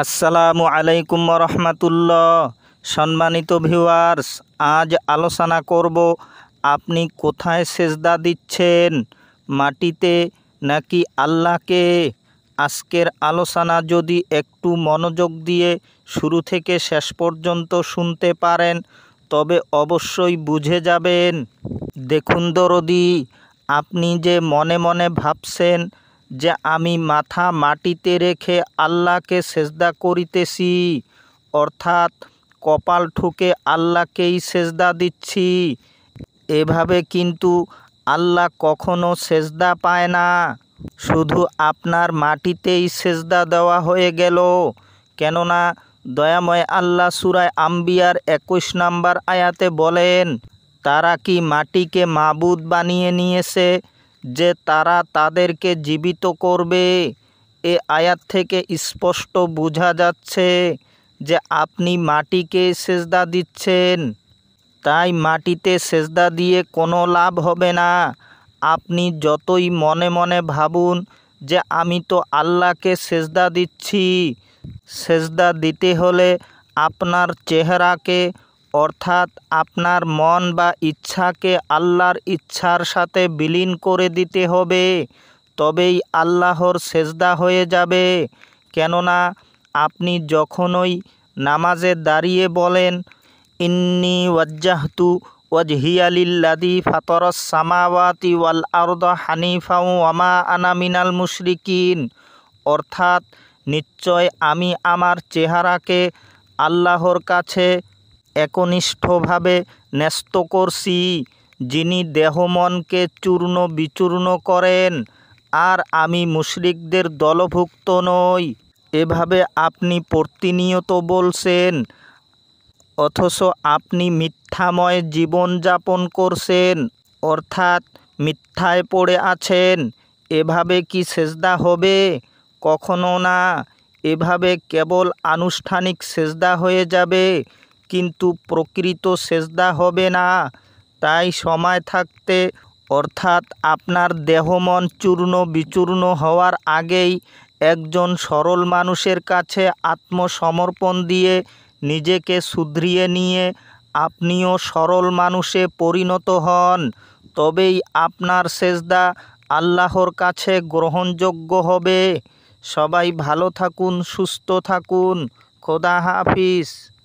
আসসালামু আলাইকুম রহমতুল্লাহ। সম্মানিত ভিউয়ার্স, আজ আলোচনা করব আপনি কোথায় সেজদা দিচ্ছেন, মাটিতে নাকি আল্লাহকে। আজকের আলোচনা যদি একটু মনোযোগ দিয়ে শুরু থেকে শেষ পর্যন্ত শুনতে পারেন তবে অবশ্যই বুঝে যাবেন। দেখুন দরদি, আপনি যে মনে মনে ভাবছেন যে আমি মাথা মাটিতে রেখে আল্লাহকে সেজদা করিতেছি, অর্থাৎ কপাল ঠুকে আল্লাহকেই সেজদা দিচ্ছি, এভাবে কিন্তু আল্লাহ কখনো সেজদা পায় না। শুধু আপনার মাটিতেই সেজদা দেওয়া হয়ে গেল। কেননা দয়াময় আল্লাহ সূরায়ে আম্বিয়ার 21 নম্বর আয়াতে বলেন, তারা কি মাটিকে মাবুদ বানিয়ে নিয়েছে যে তারা তাদেরকে জীবিত করবে। এ আয়াত থেকে স্পষ্ট বোঝা যাচ্ছে যে আপনি মাটিকে সেজদা দিচ্ছেন। তাই মাটিতে সেজদা দিয়ে কোনো লাভ হবে না। আপনি যতই মনে মনে ভাবুন যে আমি তো আল্লাহকে সেজদা দিচ্ছি, সেজদা দিতে হলে আপনার চেহারাকে অর্থাৎ আপনার মন বা ইচ্ছাকে আল্লাহর ইচ্ছার সাথে বিলীন করে দিতে হবে, তবেই আল্লাহর সেজদা হয়ে যাবে। কেননা আপনি যখনই নামাজে দাঁড়িয়ে বলেন ইন্নী ওয়াজ্জাহতু ওয়াজহিয়া লিল্লাযী ফাতারাস সামাওয়াতি ওয়াল আরদা হানিফাও ওয়া মা আনা মিনাল মুশরিকিন, অর্থাৎ নিশ্চয় আমি আমার চেহারাকে আল্লাহর কাছে একনিষ্ঠভাবে ন্যস্ত করছি, যিনি দেহ মনকে চূর্ণ বিচূর্ণ করেন, আর আমি মুশরিকদের দলভুক্ত নই। এভাবে আপনি প্রতিনিয়ত বলছেন, অথচ আপনি মিথ্যাময় জীবনযাপন করছেন, অর্থাৎ মিথ্যায় পড়ে আছেন। এভাবে কি সেজদা হবে? কখনো না। এভাবে কেবল আনুষ্ঠানিক সেজদা হয়ে যাবে, কিন্তু প্রকৃত সেজদা হবে না। তাই সময় থাকতে, অর্থাৎ আপনার দেহ মন চূর্ণ বিচূর্ণ হওয়ার আগেই একজন সরল মানুষের কাছে আত্মসমর্পণ দিয়ে নিজেকে শুধরিয়ে নিয়ে আপনিও সরল মানুষে পরিণত হন, তবেই আপনার সেজদা আল্লাহর কাছে গ্রহণযোগ্য হবে। সবাই ভালো থাকুন, সুস্থ থাকুন। খোদা হাফিজ।